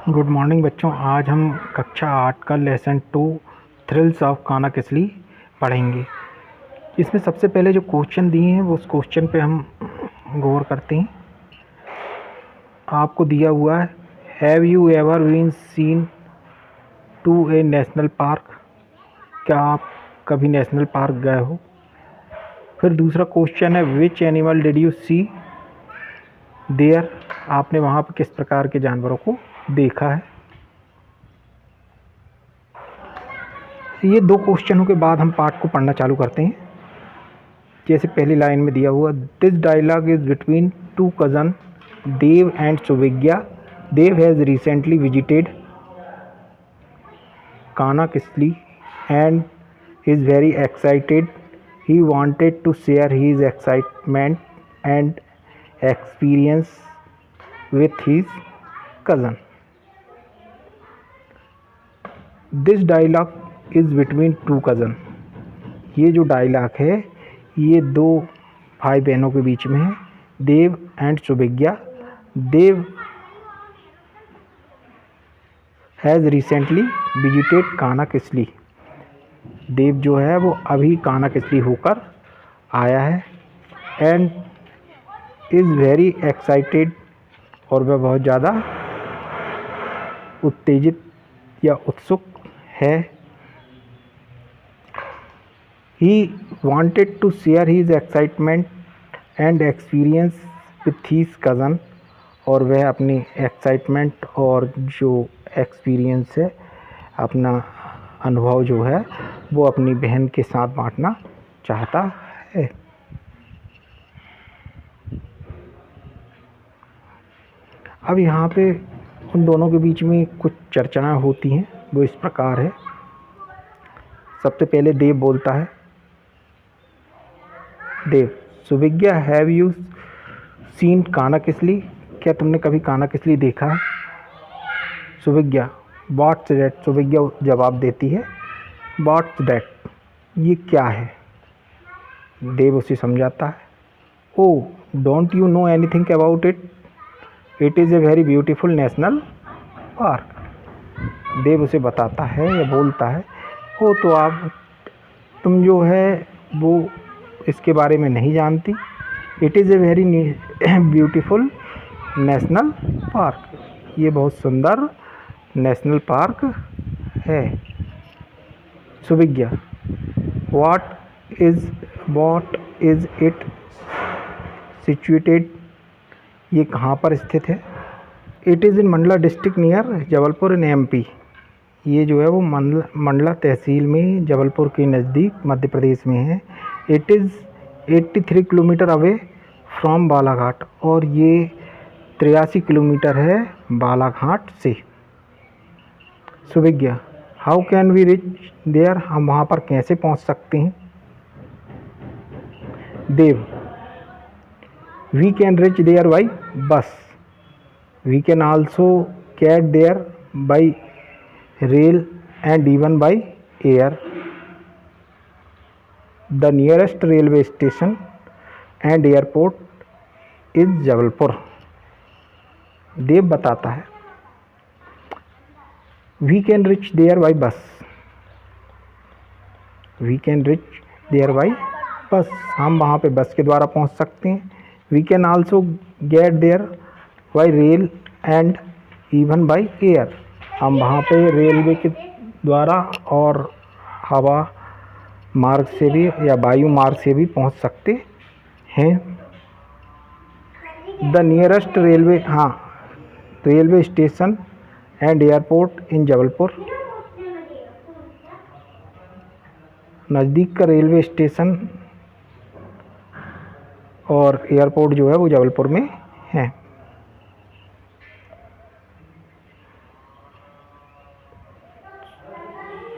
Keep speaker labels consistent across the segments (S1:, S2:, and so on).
S1: Good morning बच्चों। आज हम कक्षा 8 का lesson 2 thrills of Kanha Kisli पढ़ेंगे। इसमें सबसे पहले जो क्वेश्चन दिए हैं वो उस क्वेश्चन पे हम गौर करते हैं। आपको दिया हुआ है, have you ever been seen to a national park. क्या आप कभी नेशनल पार्क गए हो। फिर दूसरा क्वेश्चन है, which animal did you see there. आपने वहाँ पर किस प्रकार के जानवरों को देखा है। ये दो क्वेश्चनों के बाद हम पाठ को पढ़ना चालू करते हैं। जैसे पहली लाइन में दिया हुआ, this dialogue is between two cousin Dev and Suvigya. Dev has recently visited Kanha Kisli and is very excited. He wanted to share his excitement and experience with his cousin. This dialogue is between two cousin. ये जो dialogue है ये दो भाई बहनों के बीच में है, Dev and Suvigya. Dev has recently visited Kanha Kisli. Dev जो है वो अभी कान्हा किसली होकर आया है। एंड इज़ वेरी एक्साइटेड, और वह बहुत ज़्यादा उत्तेजित या उत्सुक है। He wanted to share his excitement and experience with his cousin, और वह अपनी एक्साइटमेंट और जो एक्सपीरियंस है, अपना अनुभव जो है वो अपनी बहन के साथ बांटना चाहता है। अब यहाँ पे उन दोनों के बीच में कुछ चर्चाएं होती हैं, वो इस प्रकार है। सबसे पहले देव बोलता है, Dev, Suvigya have you seen Kanha Kisli. क्या तुमने कभी कान्हा किसली देखा है। सुविज्ञा, व्हाट्स दैट। सुविज्ञा जवाब देती है, व्हाट्स दैट, ये क्या है। देव उसे समझाता है, oh don't you know anything about it, it is a very beautiful national park. Dev उसे बताता है या बोलता है, ओ तो तुम जो है वो इसके बारे में नहीं जानती। It is a very beautiful national park, ये बहुत सुंदर नेशनल पार्क है। सुविज्ञा, व्हाट इज़ इट सिचुएटेड, ये कहाँ पर स्थित है। It is in Mandla district near Jabalpur in MP. ये जो है वो मंडला तहसील में जबलपुर के नज़दीक मध्य प्रदेश में है। It is 83 kilometre away from Balaghat, और ये 83 किलोमीटर है बालाघाट से। Suvigya, how can we reach there, हम वहाँ पर कैसे पहुँच सकते हैं। Dev, we can reach there by bus, we can also get there by rail and even by air. The nearest railway station and airport is Jabalpur. Dev बताता है, we can reach there by bus, we can reach there by बस, हम वहाँ पे बस के द्वारा पहुँच सकते हैं। We can also get there by rail and even by air, हम वहाँ पे रेलवे के द्वारा और हवा मार्ग से भी या वायु मार्ग से भी पहुँच सकते हैं। द नियरेस्ट रेलवे, हाँ, रेलवे स्टेशन एंड एयरपोर्ट इन जबलपुर, नज़दीक का रेलवे स्टेशन और एयरपोर्ट जो है वो जबलपुर में है।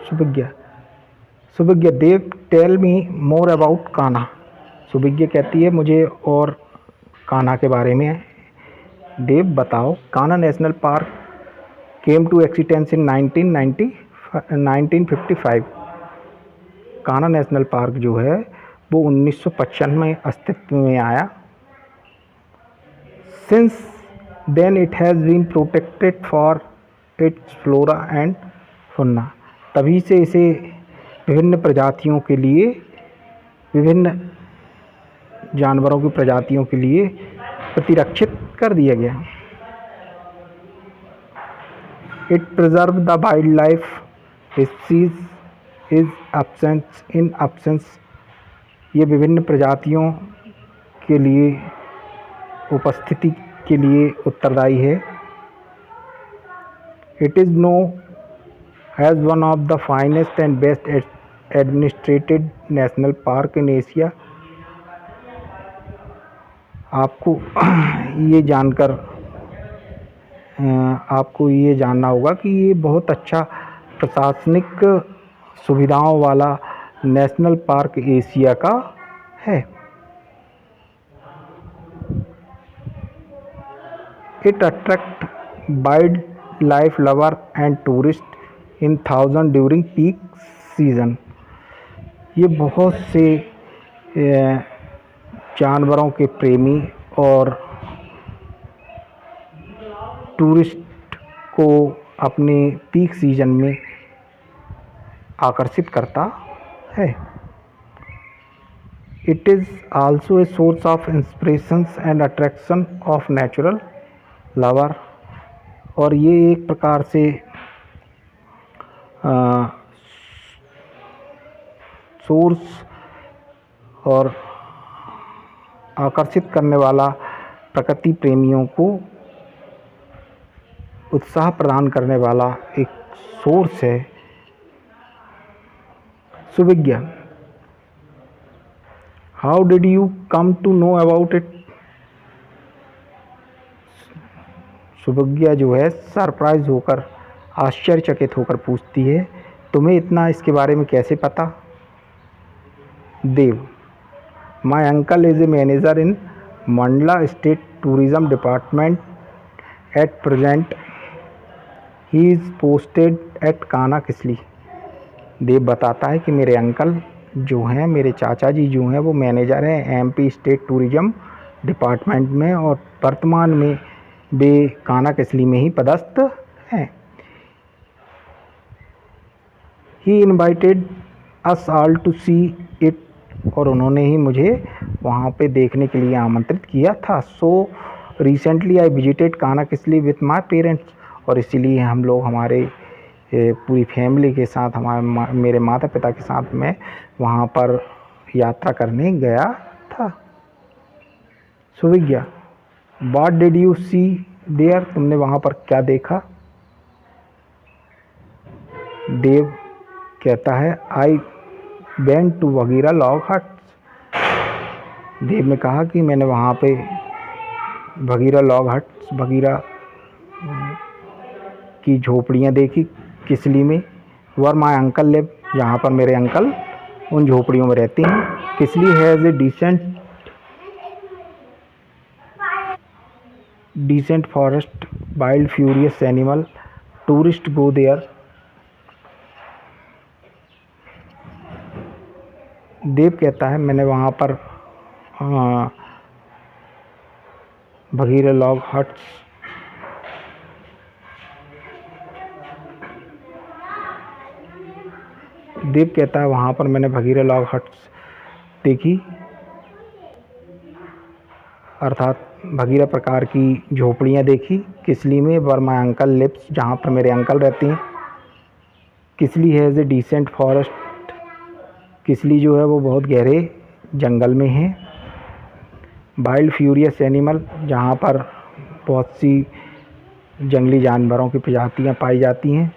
S1: Suvigya, Dev tell me more about Kanha. Suvigya कहती है, मुझे और कान्हा के बारे में देव बताओ। Kanha national park came to existence in 1955। Kanha national park जो है वो 1955 में अस्तित्व में आया। Since then it has been protected for its flora and fauna. तभी से इसे विभिन्न प्रजातियों के लिए, विभिन्न जानवरों की प्रजातियों के लिए प्रतिरक्षित कर दिया गया। It preserve the wild life species is absence in absence. ये विभिन्न प्रजातियों के लिए उपस्थिति के लिए उत्तरदायी है। It is known as one of the finest and best administered national park in Asia. आपको ये जानकर आपको ये जानना होगा कि ये बहुत अच्छा प्रशासनिक सुविधाओं वाला नेशनल पार्क एशिया का है। It attract wild life lover and tourist in thousand during peak season. ये बहुत से जानवरों के प्रेमी और टूरिस्ट को अपने पीक सीजन में आकर्षित करता है। It is also a source of inspirations and attraction of natural lover. और ये एक प्रकार से सोर्स और आकर्षित करने वाला प्रकृति प्रेमियों को उत्साह प्रदान करने वाला एक सोर्स है। सुविज्ञा, how did you come to know about it? सुविज्ञा जो है सरप्राइज होकर, आश्चर्यचकित होकर पूछती है, तुम्हें इतना इसके बारे में कैसे पता? देव, my uncle is a manager in Mandla state tourism department at present. He is posted at कानाकिसली। देव बताता है कि मेरे अंकल जो हैं, मेरे चाचा जी जो हैं, वो मैनेजर हैं एमपी स्टेट टूरिज्म डिपार्टमेंट में और वर्तमान में वे कानाकिसली में ही पदस्थ हैं। He invited us all to see it. और उन्होंने ही मुझे वहाँ पे देखने के लिए आमंत्रित किया था। So recently I visited कानाकिसली with my parents. और इसीलिए हम लोग हमारे पूरी फैमिली के साथ, मेरे माता पिता के साथ मैं वहाँ पर यात्रा करने गया था। Suvigya, what did you see there? तुमने वहाँ पर क्या देखा? देव कहता है, I went to Bagheera log huts. Dev ने कहा कि मैंने वहाँ पे बगीरा लॉग हट्स, बगीरा की झोपड़ियाँ देखी किसली में। वर माई अंकल लिव, जहाँ पर मेरे अंकल उन झोपड़ियों में रहते हैं। Kisli has a decent forest, wild furious animal, tourist go there. Dev कहता है, मैंने वहाँ पर बगीरा लॉग हट्स देव कहता है वहाँ पर मैंने बगीरा लॉग हट्स देखी, अर्थात बगीरा प्रकार की झोपड़ियाँ देखी। किसली में, वर माई अंकल लिव्स, जहाँ पर मेरे अंकल रहते हैं। Kisli has a decent forest, Kisli जो है वो बहुत गहरे जंगल में है। वाइल्ड फ्यूरियस एनिमल, जहाँ पर बहुत सी जंगली जानवरों की प्रजातियाँ पाई जाती हैं।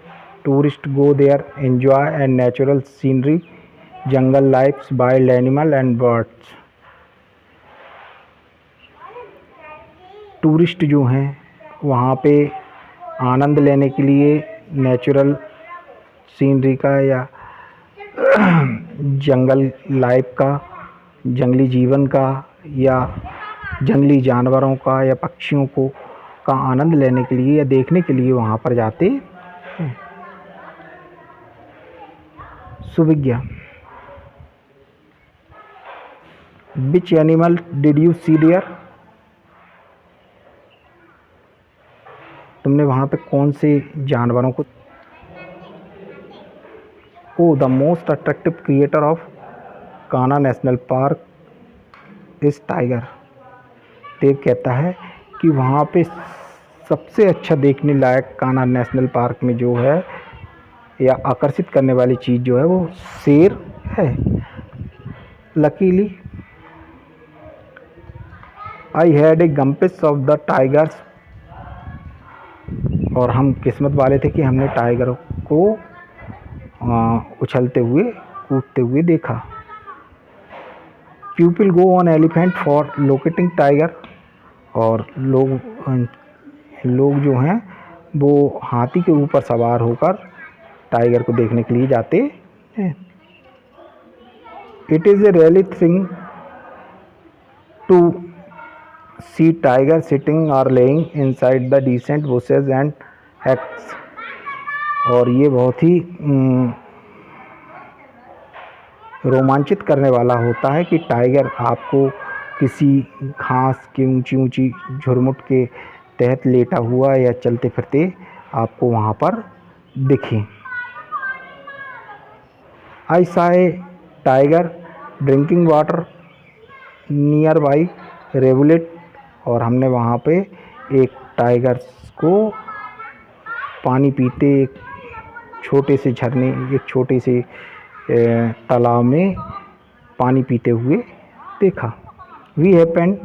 S1: Tourist go there enjoy and natural scenery, jungle lifes, wild animal and birds. Tourist जो हैं वहाँ पे आनंद लेने के लिए नेचुरल सीनरी का या जंगल लाइफ का, जंगली जीवन का या जंगली जानवरों का या पक्षियों को का आनंद लेने के लिए या देखने के लिए वहाँ पर जाते हैं। Suvigya, which animal did you see there? तुमने वहाँ पे कौन से जानवरों को? Oh the most attractive creator of Kanha national park is tiger. Dev कहता है कि वहाँ पे सबसे अच्छा देखने लायक कान्हा नेशनल पार्क में जो है या आकर्षित करने वाली चीज़ जो है वो शेर है। Luckily I had a glimpse of the tigers, और हम किस्मत वाले थे कि हमने टाइगर को उछलते हुए कूदते हुए देखा। People go on elephant for locating tiger, और लोग जो हैं वो हाथी के ऊपर सवार होकर टाइगर को देखने के लिए जाते हैं। It is a really thing to see tiger sitting और lying inside the decent bushes and hacks, और ये बहुत ही रोमांचित करने वाला होता है कि टाइगर आपको किसी घास की ऊंची ऊंची झुरमुट के तहत लेटा हुआ या चलते फिरते आपको वहाँ पर दिखे। I saw a tiger drinking water near by rivulet, और हमने वहाँ पे एक टाइगर को पानी पीते एक छोटे से झरने, एक छोटे से तालाब में पानी पीते हुए देखा। We happened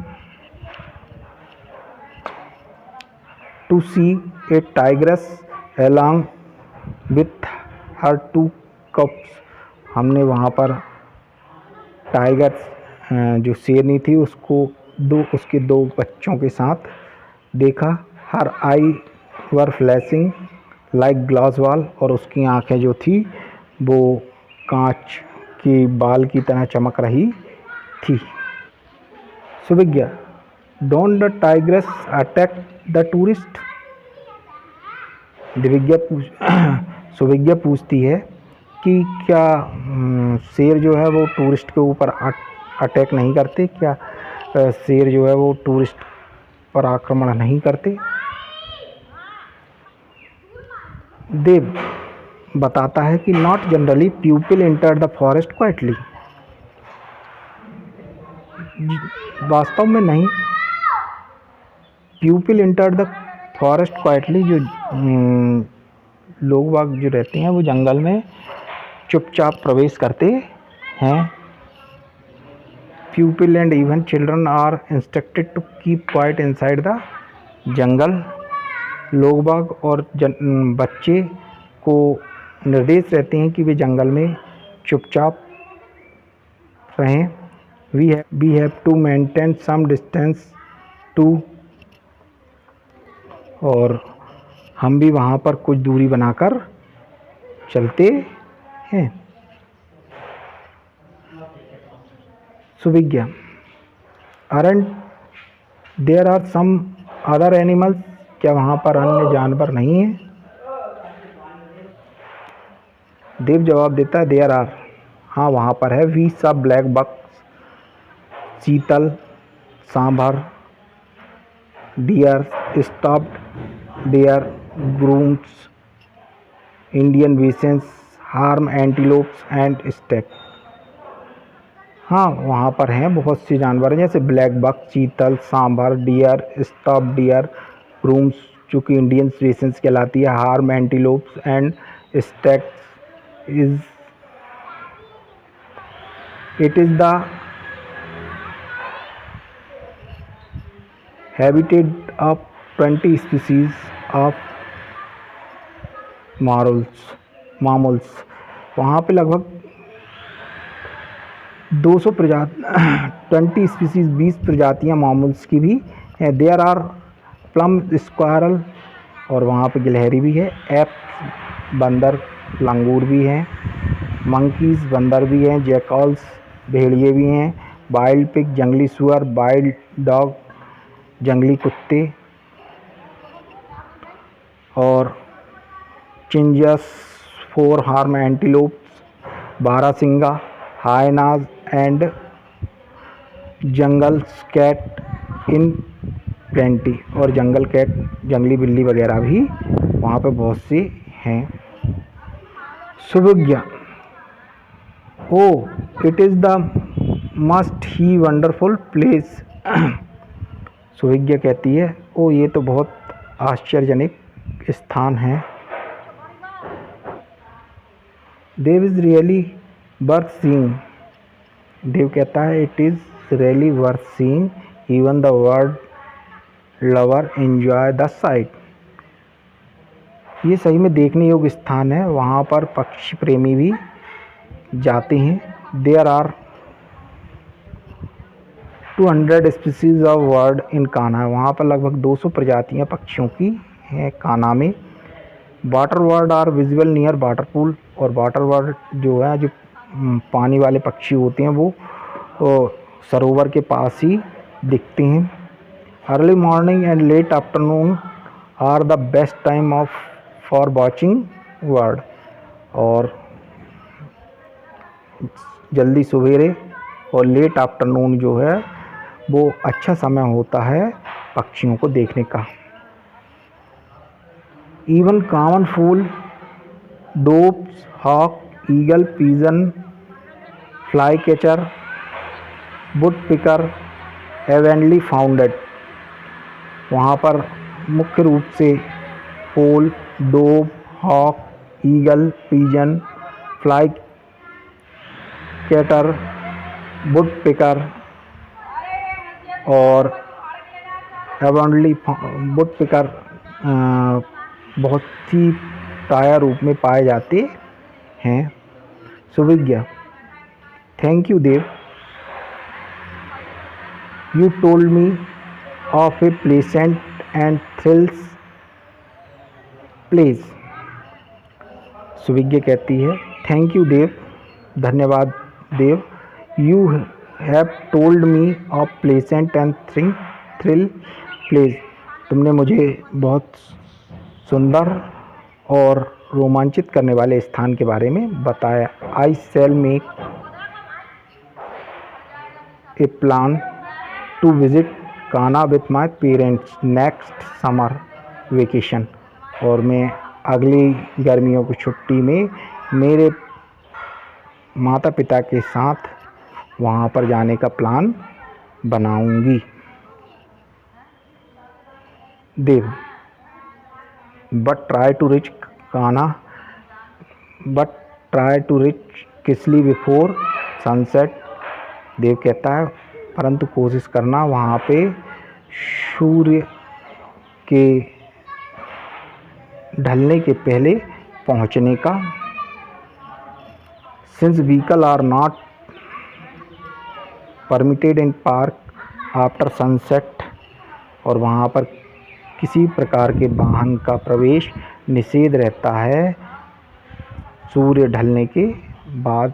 S1: to see a tigress along with her 2 cubs, हमने वहाँ पर टाइगर जो शेरनी थी उसके 2 बच्चों के साथ देखा। हर आई वर फ्लैशिंग लाइक ग्लास वॉल, और उसकी आंखें जो थी वो कांच की बाल की तरह चमक रही थी। Suvigya don't the tigress attack the tourist. Suvigya पूछती है कि क्या शेर जो है वो टूरिस्ट के ऊपर अटैक नहीं करते, क्या शेर जो है वो टूरिस्ट पर आक्रमण नहीं करते? देव बताता है कि not generally people enter the forest quietly. वास्तव में नहीं, people enter the forest quietly, जो लोग बाग जो रहते हैं वो जंगल में चुपचाप प्रवेश करते हैं। People and even children are instructed to keep quiet inside the jungle. लोग बाग और बच्चे को निर्देश रहते हैं कि वे जंगल में चुपचाप रहें। We have to maintain some distance too, और हम भी वहाँ पर कुछ दूरी बनाकर चलते हैं। Suvigya aren't there are some other animals, क्या वहाँ पर अन्य जानवर नहीं हैं? देव जवाब देता है देयर आर, हाँ वहाँ पर है। We saw black bucks, chital, sambar, deer, stopped deer, grooms, Indian bisons, harm antelopes and stag. हाँ वहाँ पर हैं बहुत से जानवर हैं, जैसे black buck, chital, sambar, deer, stopped deer, grooms जो कि इंडियन विसेंस कहलाती है, harm antelopes and stake it is the habitat of 20 species of mammals। वहाँ पे लगभग 200 20 स्पीसीज 20 प्रजातियाँ मामल्स की भी हैं। देयर आर प्लम स्क्वायरल, और वहाँ पे गिलहरी भी है। एप बंदर, लंगूर भी हैं। मंकीज़ बंदर भी हैं। जैकल्स भेड़िए भी हैं। वाइल्ड पिग जंगली सुअर, वाइल्ड डॉग जंगली कुत्ते, और चिंजस 4 horn antelopes, barasingha, hyenas and jungle cat in plenty, और जंगल कैट, जंगली बिल्ली वगैरह भी वहाँ पे बहुत से हैं। Suvigya, oh it is the must ही वंडरफुल प्लेस। सुविज्ञा कहती है, ओ ये तो बहुत आश्चर्यजनक स्थान है। Dev is really worth seeing, Dev कहता है it is really worth seeing, even the world lover enjoy the sight. ये सही में देखने योग्य स्थान है, वहाँ पर पक्षी प्रेमी भी जाते हैं। There are 200 species of bird in Kanha, वहाँ पर लगभग 200 प्रजातियाँ पक्षियों की हैं कान्हा में। Water bird are visible near water pool, और वाटर बर्ड जो है, जो पानी वाले पक्षी होते हैं, वो सरोवर के पास ही दिखते हैं। Early morning and late afternoon are the best time of for watching bird, और जल्दी सवेरे और लेट आफ्टरनून जो है वो अच्छा समय होता है पक्षियों को देखने का। Even common fowl, doves, hawk, eagle, pigeon, fly catcher, wood picker abundantly founded, वहाँ पर मुख्य रूप से fowl, dove, hawk, eagle, pigeon, fly catcher, wood picker और एवेंडली वुड पिकर बहुत ही प्राय रूप में पाए जाते हैं। Suvigya, thank you Dev, you told me of a pleasant and thrills place. Suvigya कहती है, थैंक यू देव, धन्यवाद Dev, you have told me of pleasant and thrill place, तुमने मुझे बहुत सुंदर और रोमांचित करने वाले स्थान के बारे में बताया। I shall make a plan to visit Kanha with my parents next summer vacation, और मैं अगली गर्मियों की छुट्टी में मेरे माता पिता के साथ वहाँ पर जाने का प्लान बनाऊंगी। Dev, but try to reach Kanha, but try to reach Kisli before sunset. Dev कहता है, परंतु कोशिश करना वहाँ पे सूर्य के ढलने के पहले पहुँचने का। Since vehicle are not permitted in park after sunset, और वहाँ पर किसी प्रकार के वाहन का प्रवेश निषेध रहता है सूर्य ढलने के बाद।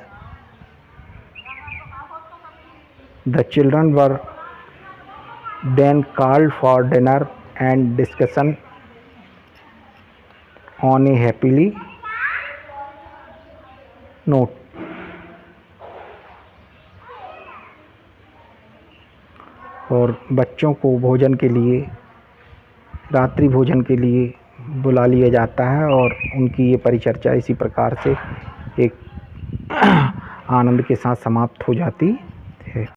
S1: The children were then called for dinner and discussion on a happily note, और बच्चों को भोजन के लिए, रात्रि भोजन के लिए बुला लिया जाता है, और उनकी ये परिचर्चा इसी प्रकार से एक आनंद के साथ समाप्त हो जाती